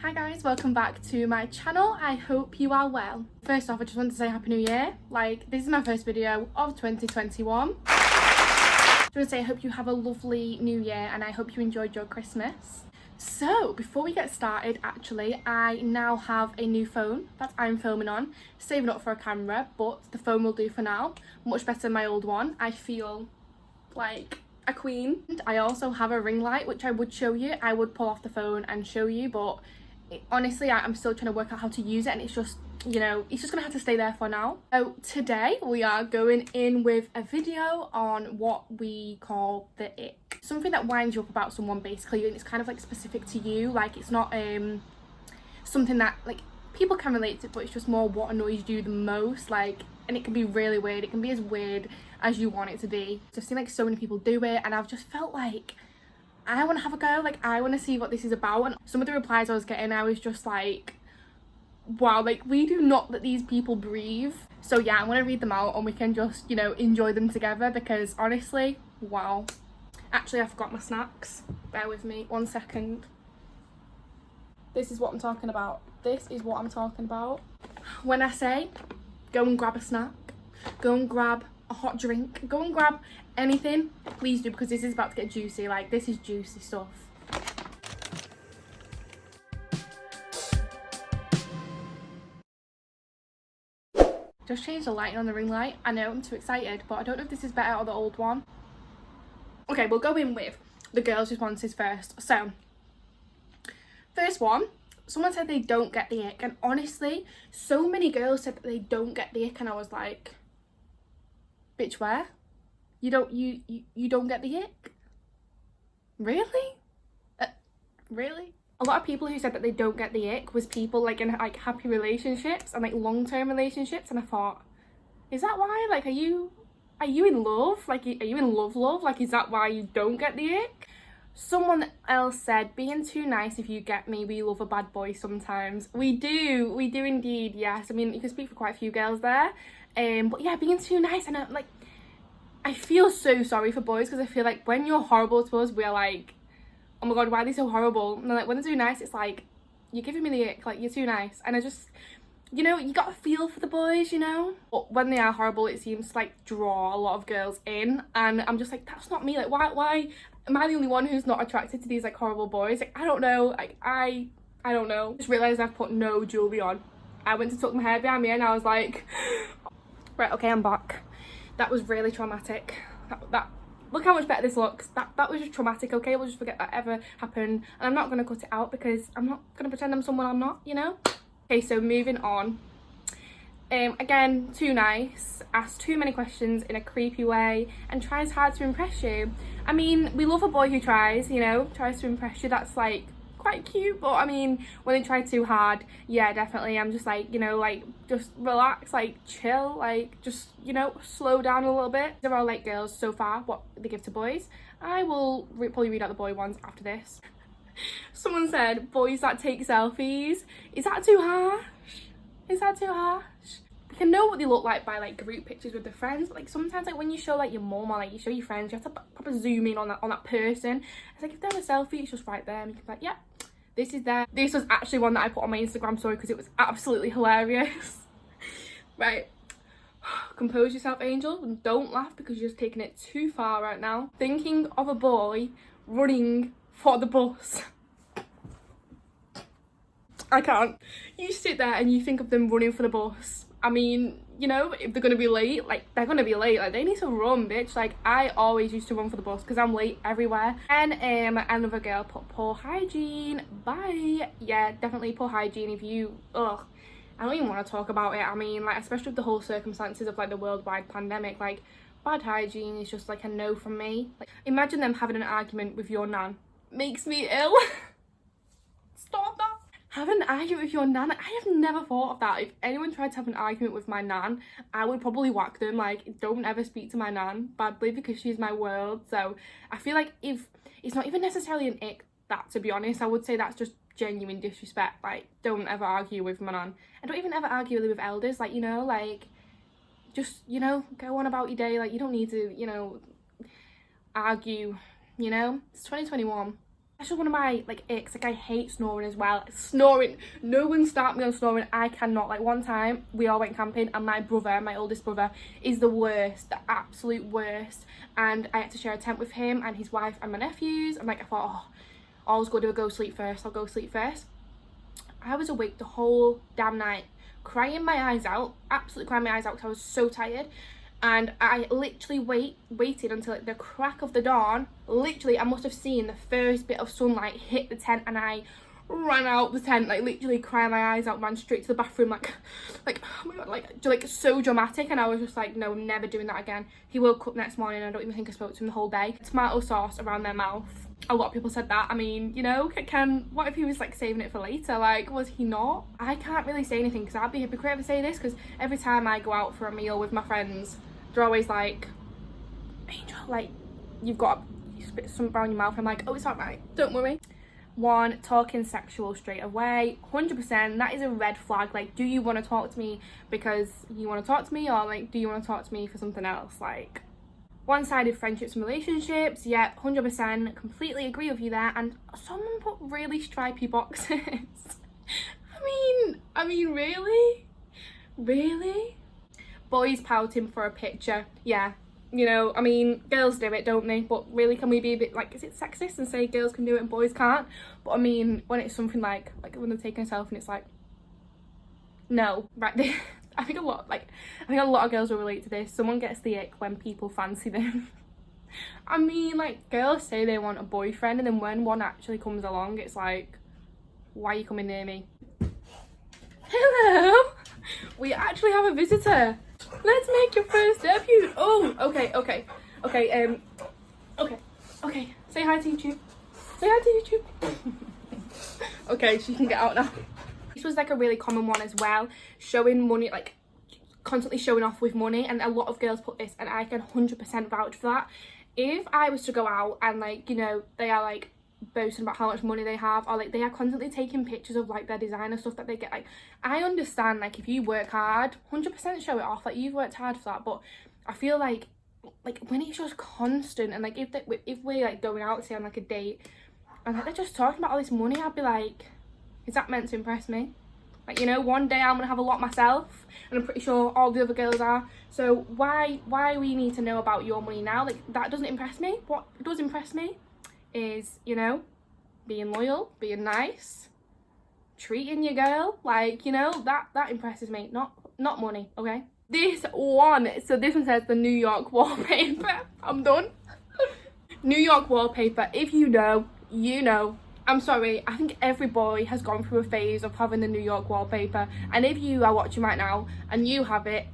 Hi guys, welcome back to my channel. I hope you are well. First off, I just want to say Happy New Year. This is my first video of 2021. I just want to say I hope you have a lovely New Year and I hope you enjoyed your Christmas. So, before we get started, actually, I now have a new phone that I'm filming on. Saving up for a camera, but the phone will do for now. Much better than my old one. I feel like a queen. I also have a ring light, which I would show you. I would pull off the phone and show you, but honestly, I'm still trying to work out how to use it, and it's just, you know, it's just gonna have to stay there for now. So today we are going in with a video on what we call the ick. Something that winds you up about someone, basically, and it's kind of like specific to you. Like, it's not something that like people can relate to, but it's just more what annoys you the most. Like, and it can be really weird. It can be as weird as you want it to be. So I've seen like so many people do it, and I've just felt like I want to have a go. Like, I want to see what this is about. And some of the replies I was getting, I was just like, wow, like, we do not let these people breathe. So yeah, I'm gonna read them out and we can just, you know, enjoy them together, because honestly, wow. Actually, I forgot my snacks. Bear with me 1 second. This is what I'm talking about. This is what I'm talking about. When I say go and grab a snack, go and grab a hot drink, go and grab anything, please do, because this is about to get juicy. Like, this is juicy stuff. Just changed the lighting on the ring light. I know, I'm too excited, but I don't know if this is better or the old one. Okay, we'll go in with the girls' responses first. So, first one, someone said they don't get the ick, and honestly, so many girls said that they don't get the ick, and I was like, bitch, where? You don't get the ick? Really? Really? A lot of people who said that they don't get the ick was people like in like happy relationships and like long-term relationships, and I thought, is that why? Like, are you in love? Like, are you in love? Like, is that why you don't get the ick? Someone else said, being too nice, if you get me, we love a bad boy sometimes. We do indeed, yes. I mean, you can speak for quite a few girls there. But yeah, being too nice, and like, I feel so sorry for boys, because I feel like when you're horrible to us, we're like, oh my god, why are they so horrible? And then, like, when they're too nice, it's like, you're giving me the ick, like, you're too nice. And I just, you know, you gotta feel for the boys, you know? But when they are horrible, it seems to like draw a lot of girls in, and I'm just like, that's not me. Like, why am I the only one who's not attracted to these like horrible boys? Like, I don't know. Like, I don't know. Just realised I've put no jewellery on. I went to tuck my hair behind me and I was like, right, okay, I'm back. That was really traumatic. That look how much better this looks. That was just traumatic, okay? We'll just forget that ever happened. And I'm not going to cut it out, because I'm not going to pretend I'm someone I'm not, you know? Okay, so moving on. Again, too nice, asks too many questions in a creepy way, and tries hard to impress you. I mean, we love a boy who tries, you know, tries to impress you. That's like quite cute, but I mean, when they try too hard, yeah, definitely, I'm just like, you know, like, just relax, like, chill, like, just, you know, slow down a little bit. They're all like girls so far, what they give to boys. I will probably read out the boy ones after this. Someone said, boys that take selfies. Is that too harsh? Is that too harsh? You can know what they look like by like group pictures with their friends, but like sometimes, like when you show like your mum or like you show your friends, you have to proper zoom in on that person. It's like, if they're in a selfie, it's just right there, and you can be like, yeah, this is there. This was actually one that I put on my Instagram story because it was absolutely hilarious. Right, compose yourself, Angel, and don't laugh because you're just taking it too far right now. Thinking of a boy running for the bus. I can't. You sit there and you think of them running for the bus. I mean, you know, if they're gonna be late, like, they're gonna be late. Like, they need to run, bitch. Like, I always used to run for the bus because I'm late everywhere. And another girl put poor hygiene. Bye. Yeah, definitely poor hygiene. If you, ugh, I don't even want to talk about it. I mean, like, especially with the whole circumstances of like the worldwide pandemic, like, bad hygiene is just like a no from me. Like, imagine them having an argument with your nan. Makes me ill. Stop that. Have an argument with your nan? I have never thought of that. If anyone tried to have an argument with my nan, I would probably whack them. Like, don't ever speak to my nan badly, because she's my world. So I feel like if it's not even necessarily an ick, that, to be honest, I would say that's just genuine disrespect. Like, don't ever argue with my nan. And don't even ever argue really with elders. Like, you know, like, just, you know, go on about your day. Like, you don't need to, you know, argue, you know? It's 2021. That's just one of my like icks. Like I hate snoring as well. Snoring, no one start me on snoring. I cannot. Like one time we all went camping and my brother, my oldest brother, is the worst, the absolute worst, and I had to share a tent with him and his wife and my nephews, and like I thought, oh, all's good, I'll go sleep first. I was awake the whole damn night, crying my eyes out, absolutely crying my eyes out because I was so tired. And I literally waited until like the crack of the dawn. Literally, I must have seen the first bit of sunlight hit the tent, and I ran out the tent, like literally crying my eyes out, ran straight to the bathroom, like oh my god, like so dramatic. And I was just like, no, I'm never doing that again. He woke up next morning, I don't even think I spoke to him the whole day. Tomato sauce around their mouth. A lot of people said that. I mean, you know, what if he was like saving it for later? Like, was he not? I can't really say anything because I'd be a hypocrite to say this, because every time I go out for a meal with my friends, they're always like, Angel, like, you spit something around your mouth. I'm like, oh, it's alright, don't worry. One, talking sexual straight away, 100%, that is a red flag. Like, do you want to talk to me because you want to talk to me, or like, do you want to talk to me for something else? Like, one-sided friendships and relationships, yeah, 100%, completely agree with you there. And someone put really stripy boxes. I mean, really? Boys pouting for a picture, yeah, you know, I mean, girls do it, don't they? But really, can we be a bit like, is it sexist and say girls can do it and boys can't? But I mean, when it's something like when they're taking a selfie and it's like, no, right there. I think a lot of girls will relate to this. Someone gets the ick when people fancy them. I mean, like, girls say they want a boyfriend, and then when one actually comes along, it's like, why are you coming near me? Hello, we actually have a visitor. Let's make your first debut. Oh, okay. Say hi to YouTube. Okay, she can get out now. This was like a really common one as well, showing money, like constantly showing off with money, and a lot of girls put this, and I can 100% vouch for that. If I was to go out and, like, you know, they are like boasting about how much money they have, or like they are constantly taking pictures of like their designer stuff that they get, like, I understand, like, if you work hard, 100% show it off, like, you've worked hard for that. But I feel like when it's just constant, and like if we're like going out, say on like a date, and like they're just talking about all this money, I'd be like, is that meant to impress me? Like, you know, one day I'm gonna have a lot myself, and I'm pretty sure all the other girls are. So why we need to know about your money now? Like, that doesn't impress me. What does impress me is, you know, being loyal, being nice, treating your girl, like, you know, that impresses me, not money. Okay, this one says the New York wallpaper. I'm done. New York wallpaper, if you know, you know. I'm sorry, I think every boy has gone through a phase of having the New York wallpaper, and if you are watching right now and you have it,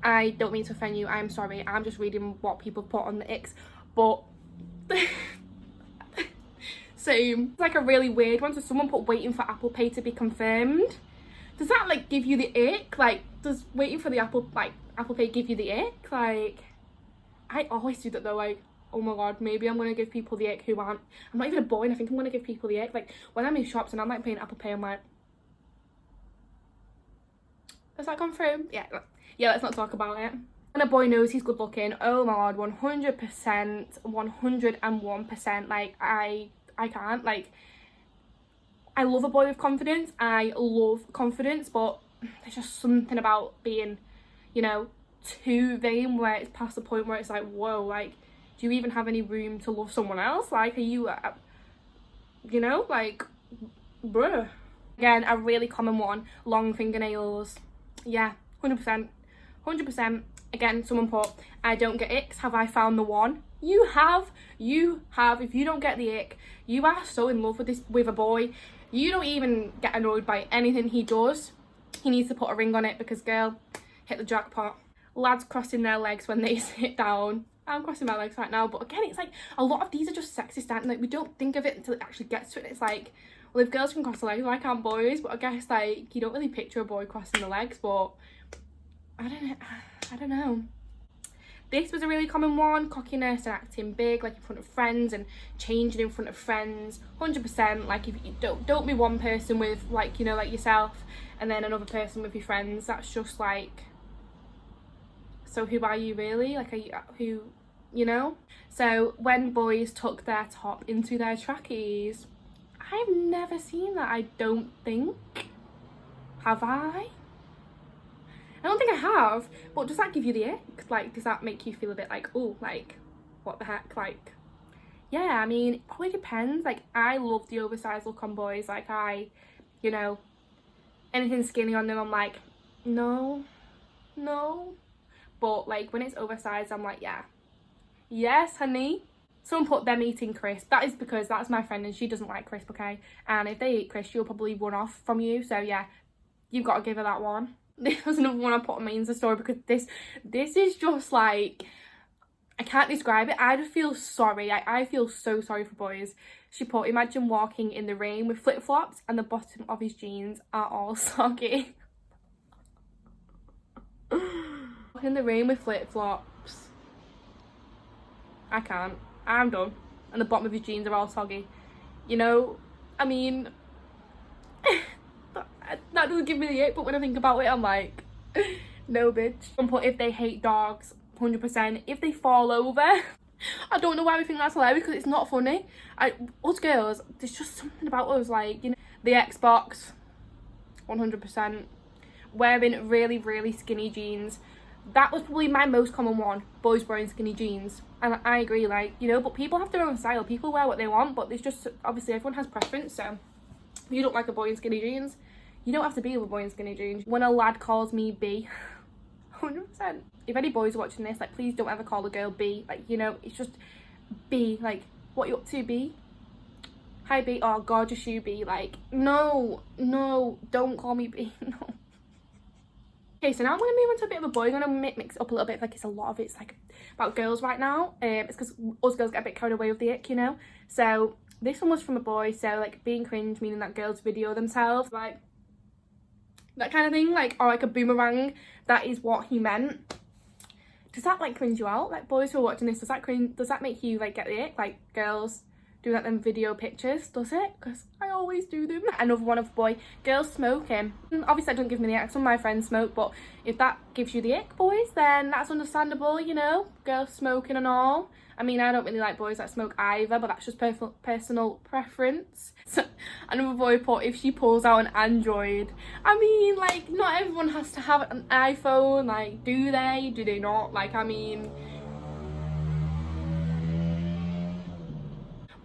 I don't mean to offend you, I'm sorry, I'm just reading what people put on the X, but same. It's like a really weird one. So someone put waiting for Apple Pay to be confirmed. Does that like give you the ick? Like, does waiting for the Apple Pay give you the ick? Like, I always do that though, like, oh my god, maybe I'm gonna give people the ick who aren't, I'm not even a boy, and I think I'm gonna give people the ick. Like, when I'm in shops and I'm like paying Apple Pay, I'm like, has that gone through? Yeah, let's not talk about it. And a boy knows he's good looking, oh my god, 100%, 101%. Like, I can't, like, I love a boy with confidence, I love confidence, but there's just something about being, you know, too vain, where it's past the point where it's like, whoa, like, do you even have any room to love someone else? Like, are you, you know, like, bruh. Again, a really common one, long fingernails. Yeah, 100%. Again, someone put, I don't get icks, have I found the one? You have. If you don't get the ick, you are so in love with a boy. You don't even get annoyed by anything he does. He needs to put a ring on it, because, girl, hit the jackpot. Lads crossing their legs when they sit down. I'm crossing my legs right now, but again, it's like a lot of these are just sexist, aren't they? Like, we don't think of it until it actually gets to it. It's like, well, if girls can cross their legs, why can't boys? But I guess, like, you don't really picture a boy crossing the legs, but I don't know. This was a really common one, cockiness and acting big, like in front of friends, and changing in front of friends, 100%. Like, if you don't be one person with, like, you know, like yourself, and then another person with your friends. That's just like, so who are you really? Like, you know? So when boys tuck their top into their trackies, I've never seen that, I don't think. Have I? I don't think I have, but does that give you the ick? Like, does that make you feel a bit like, oh, like, what the heck? Like, yeah, I mean, it probably depends. Like, I love the oversized look on boys. Like, you know, anything skinny on them, I'm like, no. But, like, when it's oversized, I'm like, yeah. Yes, honey. Someone put them eating crisp. That is because that's my friend and she doesn't like crisp, okay? And if they eat crisp, she'll probably run off from you. So, yeah, you've got to give her that one. This was another one I put on my Insta story because this is just like, I can't describe it. I just feel sorry. I feel so sorry for boys. She put, imagine walking in the rain with flip-flops and the bottom of his jeans are all soggy. Walking in the rain with flip-flops. I can't. I'm done. And the bottom of his jeans are all soggy. You know, I mean, that doesn't give me the ick, but when I think about it, I'm like, no, bitch. Some put, if they hate dogs, 100%. If they fall over, I don't know why we think that's hilarious, because it's not funny. Us girls, there's just something about us, like, you know, the Xbox, 100%. Wearing really, really skinny jeans. That was probably my most common one, boys wearing skinny jeans. And I agree, like, you know, but people have their own style. People wear what they want, but there's just, obviously, everyone has preference, so if you don't like a boy in skinny jeans, you don't have to be with a boy in skinny jeans. When a lad calls me B, 100%. If any boys are watching this, like, please don't ever call a girl B. Like, you know, it's just B. Like, what you up to, B? Hi, B. Oh, gorgeous you, B. Like, no, don't call me B. No. Okay, so now I'm going to move on to a bit of a boy. I'm going to mix it up a little bit. Like, it's a lot of it's like about girls right now. It's because us girls get a bit carried away with the ick, you know. So this one was from a boy. So, like, being cringe, meaning that girls video themselves, like, that kind of thing, like, or like a boomerang. That is what he meant. Does that, like, cringe you out? Like, boys who are watching this, does that make you, like, get the ick? Like, girls do that them video pictures, does it? Because I always do them. Another one of boy, girls smoking. Obviously, that don't give me the ick. Some of my friends smoke, but if that gives you the ick, boys, then that's understandable, you know? Girls smoking and all. I mean, I don't really like boys that smoke either, but that's just personal preference. So, another boy put, if she pulls out an Android. I mean, like, not everyone has to have an iPhone. Like, do they? Do they not? Like, I mean...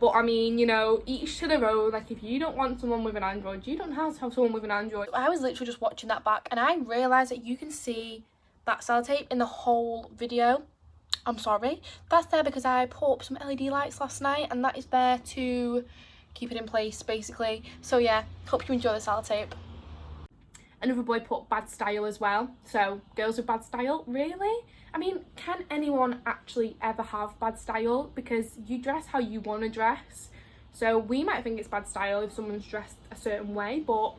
But I mean, you know, each to their own. Like, if you don't want someone with an Android, you don't have to have someone with an Android. I was literally just watching that back and I realised that you can see that sellotape in the whole video. I'm sorry. That's there because I put up some LED lights last night and that is there to keep it in place, basically. So yeah, hope you enjoy the sellotape. Another boy put bad style as well. So, girls with bad style, really? I mean, can anyone actually ever have bad style? Because you dress how you want to dress. So we might think it's bad style if someone's dressed a certain way, but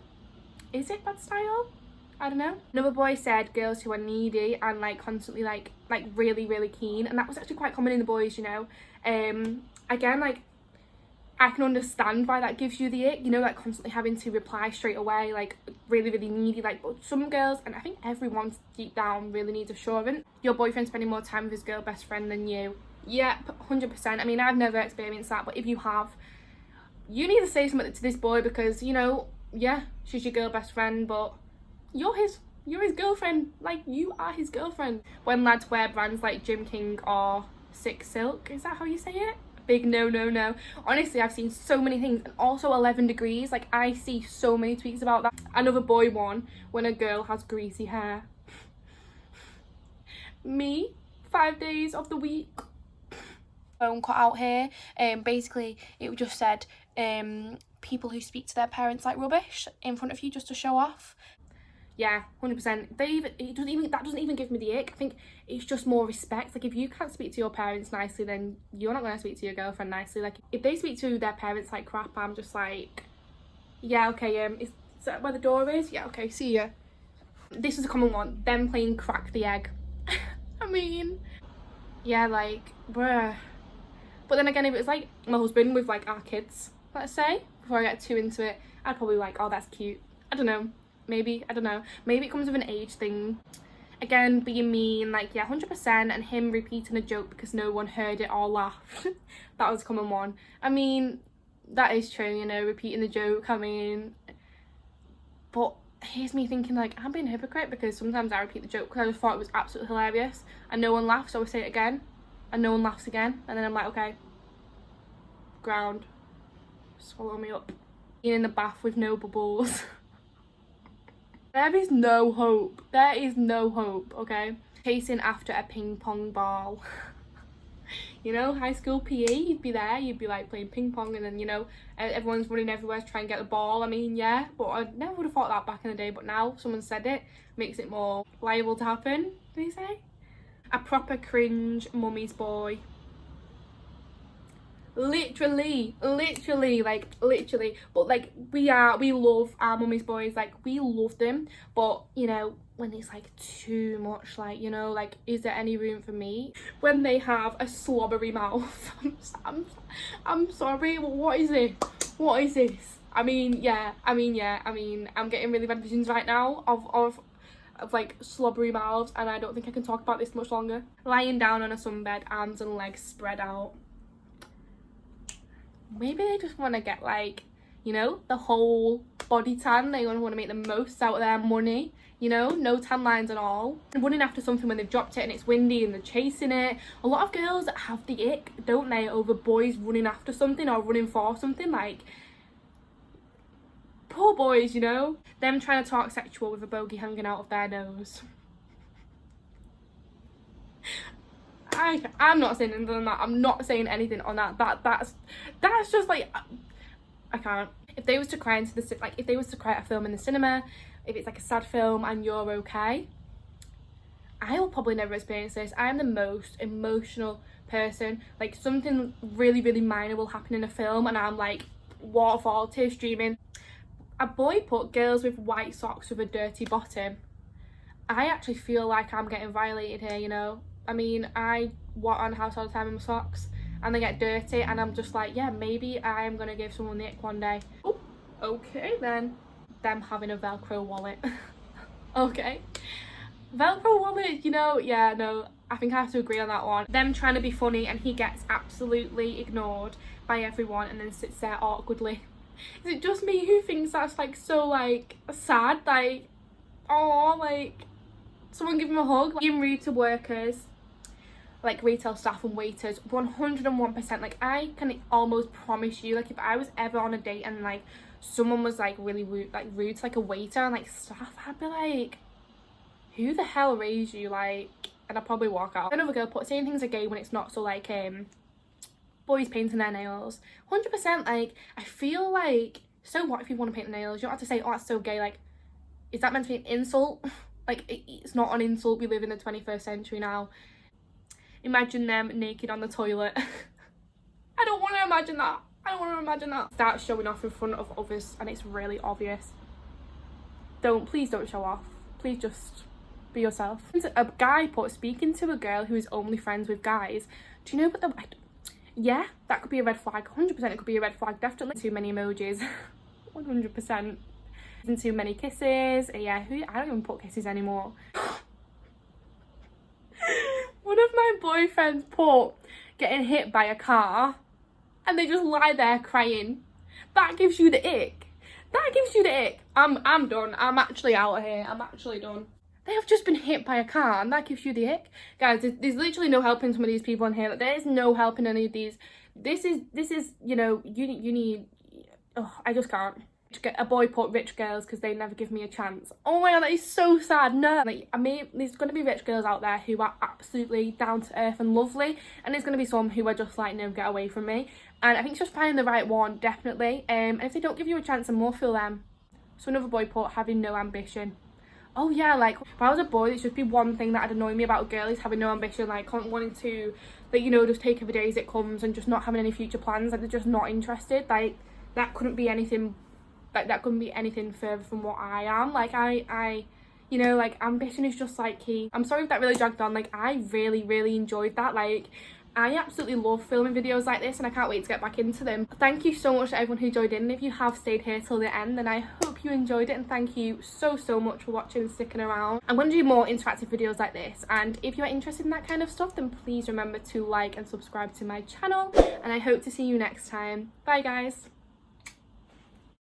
is it bad style? I don't know. Another boy said girls who are needy and like constantly like really, really keen. And that was actually quite common in the boys, you know. Again, like, I can understand why that gives you the ick, you know, like constantly having to reply straight away, like really, really needy. Like, but some girls, and I think everyone deep down really needs assurance. Your boyfriend spending more time with his girl best friend than you. Yeah, 100%. I mean, I've never experienced that, but if you have, you need to say something to this boy because, you know, yeah, she's your girl best friend, but you're his girlfriend. Like, you are his girlfriend. When lads wear brands like Gym King or Sick Silk, is that how you say it? Big no. Honestly, I've seen so many things, and also 11 degrees. Like, I see so many tweets about that. Another boy one, when a girl has greasy hair. Me, 5 days of the week. Phone cut out here. Basically, it just said people who speak to their parents like rubbish in front of you just to show off. Yeah, 100%. That doesn't even give me the ick. I think it's just more respect. Like, if you can't speak to your parents nicely, then you're not going to speak to your girlfriend nicely. Like, if they speak to their parents like crap, I'm just like, yeah, okay, is that where the door is? Yeah, okay, see ya. This is a common one. Them playing crack the egg. I mean, yeah, like, bruh. But then again, if it was like my husband with like our kids, let's say, before I get too into it, I'd probably like, oh, that's cute. I don't know. Maybe, I don't know. Maybe it comes with an age thing. Again, being mean, like, yeah, 100%, and him repeating a joke because no one heard it or laughed. That was a common one. I mean, that is true, you know, repeating the joke, I mean, but here's me thinking, like, I'm being a hypocrite because sometimes I repeat the joke because I just thought it was absolutely hilarious and no one laughs, so I say it again and no one laughs again, and then I'm like, okay, ground, swallow me up. Being in the bath with no bubbles. There is no hope. There is no hope, okay? Chasing after a ping pong ball. You know, high school PE, you'd be there, you'd be like playing ping pong, and then, you know, everyone's running everywhere to try and get the ball. I mean, yeah, but I never would have thought that back in the day, but now someone said it, makes it more liable to happen, do you say? A proper cringe mummy's boy. Literally, like, literally, but like, we love our mummy's boys, like, we love them, but, you know, when it's like too much, like, you know, like, is there any room for me? When they have a slobbery mouth. I'm sorry, but what is this? I mean, I'm getting really bad visions right now of like slobbery mouths, and I don't think I can talk about this much longer. Lying down on a sunbed, arms and legs spread out. Maybe they just want to get, like, you know, the whole body tan. They want to make the most out of their money, you know, no tan lines at all. And running after something when they've dropped it and it's windy and they're chasing it. A lot of girls have the ick, don't they, over boys running after something or running for something. Like, poor boys, you know. Them trying to talk sexual with a bogey hanging out of their nose. I'm not saying anything on that. I'm not saying anything on that. That's just like, I can't. If they was to cry if they was to cry at a film in the cinema, if it's like a sad film and you're okay, I will probably never experience this. I am the most emotional person. Like, something really, really minor will happen in a film and I'm like, waterfall, tear streaming. A boy put girls with white socks with a dirty bottom. I actually feel like I'm getting violated here, you know. I mean, I walk around the house all the time in my socks and they get dirty and I'm just like, yeah, maybe I'm gonna give someone the ick one day. Oh, okay then. Them having a Velcro wallet. Okay. Velcro wallet, you know, yeah, no, I think I have to agree on that one. Them trying to be funny and he gets absolutely ignored by everyone and then sits there awkwardly. Is it just me who thinks that's like so like sad? Like, oh, like someone give him a hug. Like, being rude to workers, like retail staff and waiters, 101%. Like, I can almost promise you, like, if I was ever on a date and like someone was like really rude to like a waiter and like staff, I'd be like, who the hell raised you? Like, and I'd probably walk out. Another girl put saying things are gay when it's not, so like boys painting their nails, 100%. Like, I feel like, so what if you want to paint the nails? You don't have to say, oh, that's so gay. Like, is that meant to be an insult? Like, it's not an insult. We live in the 21st century now. Imagine them naked on the toilet. I don't want to imagine that. I don't want to imagine that. Start showing off in front of others and it's really obvious. Please don't show off. Please just be yourself. A guy put, speaking to a girl who is only friends with guys. Do you know what yeah, that could be a red flag. 100% it could be a red flag. Definitely too many emojis. 100%. And too many kisses. Yeah, I don't even put kisses anymore. One of my boyfriends put getting hit by a car and they just lie there crying. That gives you the ick. That gives you the ick. I'm done. I'm actually out of here. I'm actually done. They have just been hit by a car and that gives you the ick. Guys, there's literally no helping some of these people in here. Like, there is no helping any of these. This is, you know, you need, oh, I just can't. A boy put rich girls because they never give me a chance. Oh my god, that is so sad. No, like, there's going to be rich girls out there who are absolutely down to earth and lovely, and there's going to be some who are just like, no, get away from me. And I think it's just finding the right one, definitely. And if they don't give you a chance, then more for them. So another boy put having no ambition. Oh yeah, like, if I was a boy, it should be one thing that would annoy me about a girl is having no ambition, like wanting to, like, you know, just take every day as it comes and just not having any future plans, like they're just not interested. Like, that couldn't be anything. Like, that couldn't be anything further from what I am. Like, I you know, like, ambition is just like key. I'm sorry if that really dragged on. Like, I really, really enjoyed that. Like, I absolutely love filming videos like this and I can't wait to get back into them. Thank you so much to everyone who joined in, and if you have stayed here till the end then I hope you enjoyed it, and thank you so much for watching and sticking around. I'm going to do more interactive videos like this, and if you're interested in that kind of stuff then please remember to like and subscribe to my channel, and I hope to see you next time. Bye guys.